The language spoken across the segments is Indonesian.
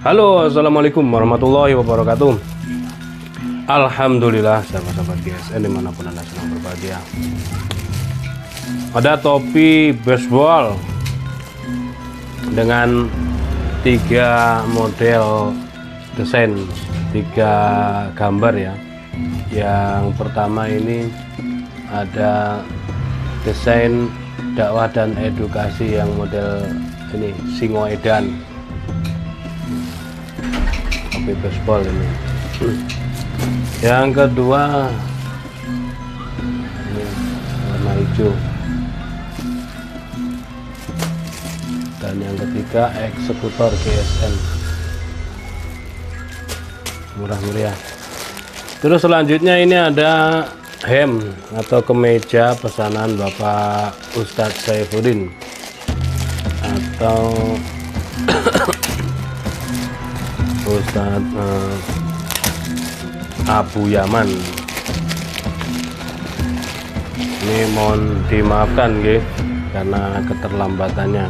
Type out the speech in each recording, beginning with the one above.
Halo, assalamualaikum warahmatullahi wabarakatuh. Alhamdulillah, sahabat-sahabat GSN dimanapun anda sedang berbahagia. Ada topi baseball dengan 3 model desain, 3 gambar ya. Yang pertama ini ada desain dakwah dan edukasi yang model ini Singoedan, topi baseball ini. Yang kedua ini warna hijau, dan yang ketiga eksekutor GSN murah meriah. Terus selanjutnya ini ada hem atau kemeja pesanan Bapak Ustadz Saifuddin atau Ustadz Abu Yaman. Ini mohon dimaafkan nggih karena keterlambatannya.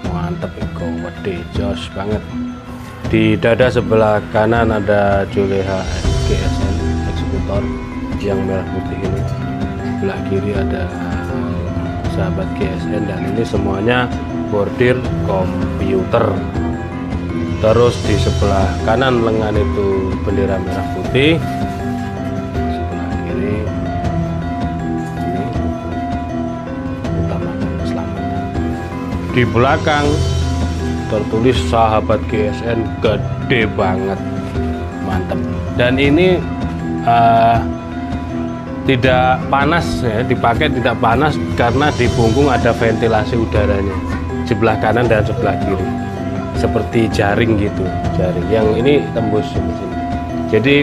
Mantep iku gede jos banget. Di dada sebelah kanan ada Juleha GSN eksekutor yang merah putih ini. Sebelah kiri ada sahabat GSN, dan ini semuanya bordir komputer. Terus di sebelah kanan lengan itu bendera merah putih, sebelah kiri ini utamakan keselamatan. Di belakang tertulis sahabat GSN gede banget, mantep. Dan ini tidak panas ya, dipakai tidak panas karena di punggung ada ventilasi udaranya sebelah kanan dan sebelah kiri, seperti jaring gitu, jaring yang ini tembus ke sini. Jadi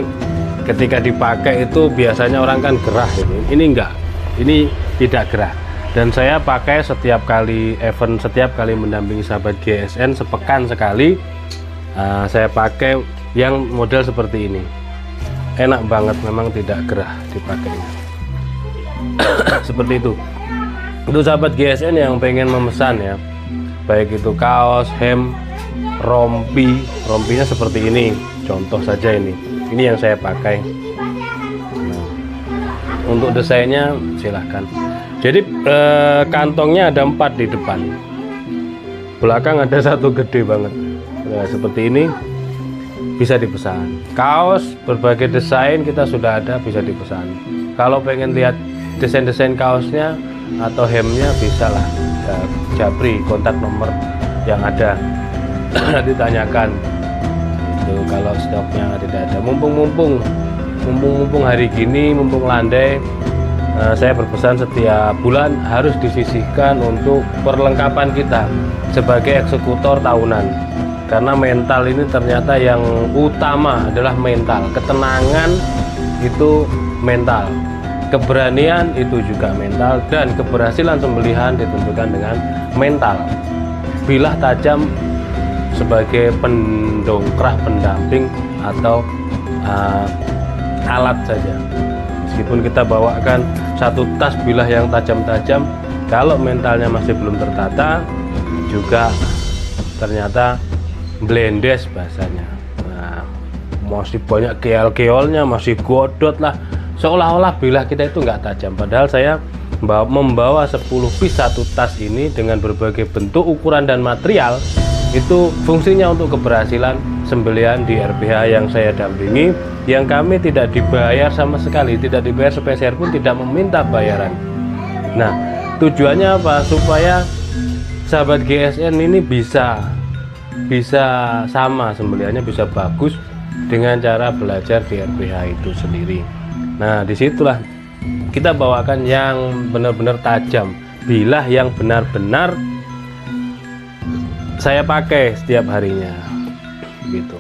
ketika dipakai itu biasanya orang kan gerah ini enggak, ini tidak gerah. Dan saya pakai setiap kali event, setiap kali mendampingi sahabat GSN sepekan sekali, saya pakai yang model seperti ini. Enak banget, memang tidak gerah dipakainya. Seperti itu. Untuk sahabat GSN yang pengen memesan ya, baik itu kaos, hem, rompinya seperti ini, contoh saja ini yang saya pakai. Nah, untuk desainnya silahkan. Jadi kantongnya ada 4 di depan, belakang ada 1 gede banget. Nah, seperti ini bisa dipesan. Kaos berbagai desain kita sudah ada, bisa dipesan. Kalau pengen lihat desain-desain kaosnya atau hemnya, bisa lah ya, japri kontak nomor yang ada. Ditanyakan itu kalau stoknya tidak ada. Mumpung hari gini, mumpung landai, saya berpesan setiap bulan harus disisihkan untuk perlengkapan kita sebagai eksekutor tahunan. Karena mental ini ternyata yang utama adalah mental. Ketenangan itu mental, keberanian itu juga mental, dan keberhasilan sembelihan ditentukan dengan mental. Bilah tajam sebagai pendongkrak, pendamping, atau alat saja. Meskipun kita bawakan 1 tas bilah yang tajam-tajam, kalau mentalnya masih belum tertata, juga ternyata blendes bahasanya. Nah, masih banyak keol-keolnya, masih godot lah, seolah-olah bilah kita itu nggak tajam. Padahal saya membawa 10 piece 1 tas ini dengan berbagai bentuk, ukuran, dan material. Itu fungsinya untuk keberhasilan sembelihan di RPH yang saya dampingi, yang kami tidak dibayar sama sekali, tidak dibayar sepeser pun, tidak meminta bayaran. Nah, tujuannya apa? Supaya sahabat GSN ini bisa sama sembelihannya, bisa bagus dengan cara belajar di RPH itu sendiri. Nah, disitulah kita bawakan yang benar-benar tajam, bilah yang benar-benar saya pakai setiap harinya gitu.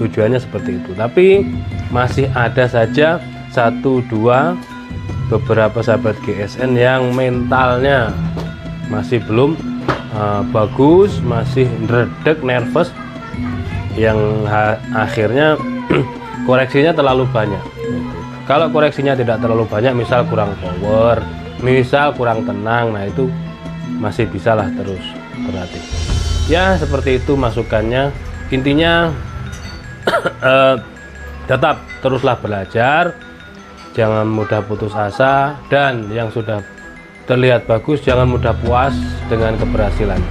Tujuannya seperti itu. Tapi masih ada saja 1-2 beberapa sahabat GSN yang mentalnya masih belum bagus, masih ndredeg, nervous, yang akhirnya koreksinya terlalu banyak gitu. Kalau koreksinya tidak terlalu banyak, misal kurang power, misal kurang tenang, nah itu masih bisalah terus berlatih. Ya seperti itu masukannya. Intinya tetap teruslah belajar, jangan mudah putus asa, dan yang sudah terlihat bagus jangan mudah puas dengan keberhasilan.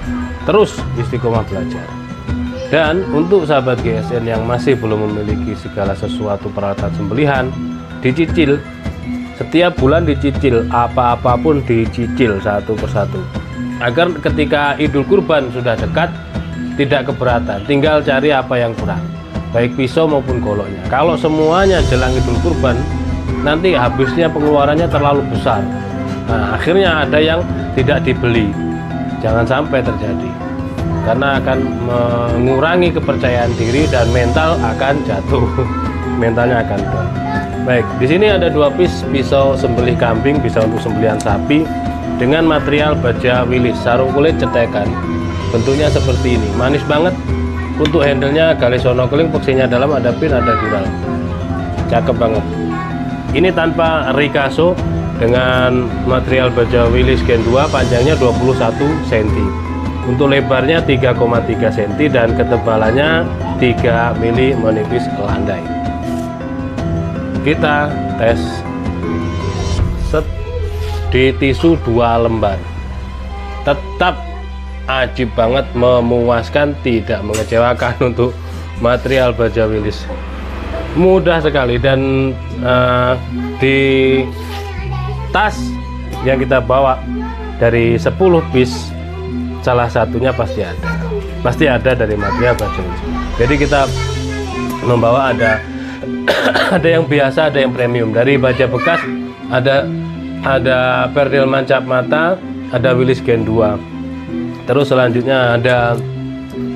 Terus istiqomah belajar. Dan untuk sahabat GSN yang masih belum memiliki segala sesuatu peralatan sembelihan, dicicil. Setiap bulan dicicil, apa-apapun dicicil satu persatu. Agar ketika Idul Kurban sudah dekat, tidak keberatan, tinggal cari apa yang kurang, baik pisau maupun goloknya. Kalau semuanya jelang Idul Kurban, nanti habisnya pengeluarannya terlalu besar. Nah, akhirnya ada yang tidak dibeli. Jangan sampai terjadi, karena akan mengurangi kepercayaan diri dan mental akan jatuh. Mentalnya akan down. Baik, di sini ada 2 pisau sembelih kambing, bisa untuk sembelihan sapi dengan material baja wilis, sarung kulit cetekan. Bentuknya seperti ini, manis banget. Untuk handlenya garis sonokeling, peksinya dalam, ada pin, ada dural. Cakep banget. Ini tanpa Ricasso dengan material baja wilis Gen 2, panjangnya 21 cm. Untuk lebarnya 3,3 cm dan ketebalannya 3 mili menipis ke landai. Kita tes set di tisu 2 lembar. Tetap ajib banget, memuaskan, tidak mengecewakan untuk material baja wilis. Mudah sekali, dan di tas yang kita bawa dari 10 piece salah satunya pasti ada dari material baja wilis. Jadi kita membawa ada yang biasa, ada yang premium. Dari baja bekas ada perdil mancap mata, ada wilis Gen 2. Terus selanjutnya ada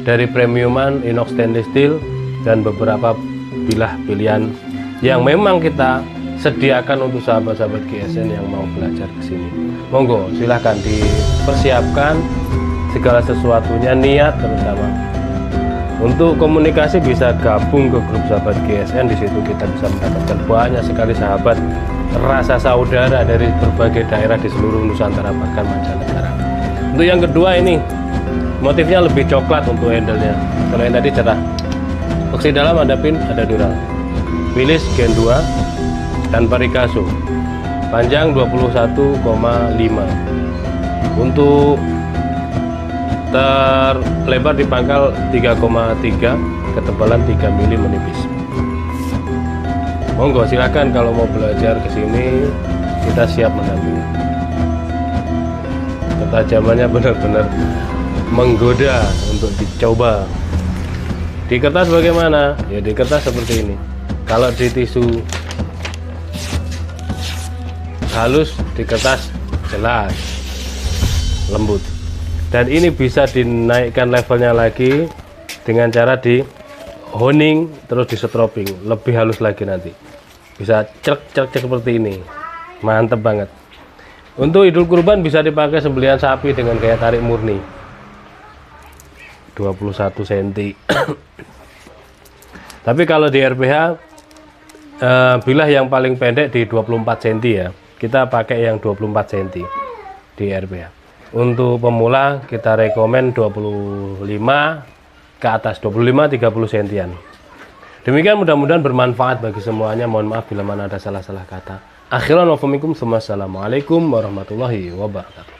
dari premiuman inox stainless steel dan beberapa bilah pilihan yang memang kita sediakan untuk sahabat-sahabat GSN yang mau belajar ke sini. Monggo silahkan dipersiapkan segala sesuatunya, niat terutama. Untuk komunikasi bisa gabung ke grup sahabat GSN. Di situ kita bisa mendapatkan banyak sekali sahabat, rasa saudara dari berbagai daerah di seluruh Nusantara bahkan mancanegara. Untuk yang kedua ini motifnya lebih coklat untuk handle-nya. Kalau yang tadi cerah. Peksi dalam ada pin, ada dural. Wilis Gen 2 tanpa Ricasso. Panjang 21,5. Untuk terlebar di pangkal 3,3, ketebalan 3 mili menipis. Monggo silakan kalau mau belajar ke sini, kita siap mendampingi. Ketajamannya benar-benar menggoda untuk dicoba. Di kertas bagaimana? Ya di kertas seperti ini. Kalau di tisu halus, di kertas jelas lembut. Dan ini bisa dinaikkan levelnya lagi dengan cara di honing terus di strobing, lebih halus lagi nanti. Bisa cek seperti ini. Mantep banget. Untuk Idul Kurban bisa dipakai sembelihan sapi dengan gaya tarik murni. 21 cm. Tapi kalau di RPH bilah yang paling pendek di 24 cm ya. Kita pakai yang 24 cm di RPH. Untuk pemula kita rekomen 25 ke atas, 25-30 cm. Demikian, mudah-mudahan bermanfaat bagi semuanya. Mohon maaf bila mana ada salah-salah kata. Akhiran wassalamualaikum warahmatullahi wabarakatuh.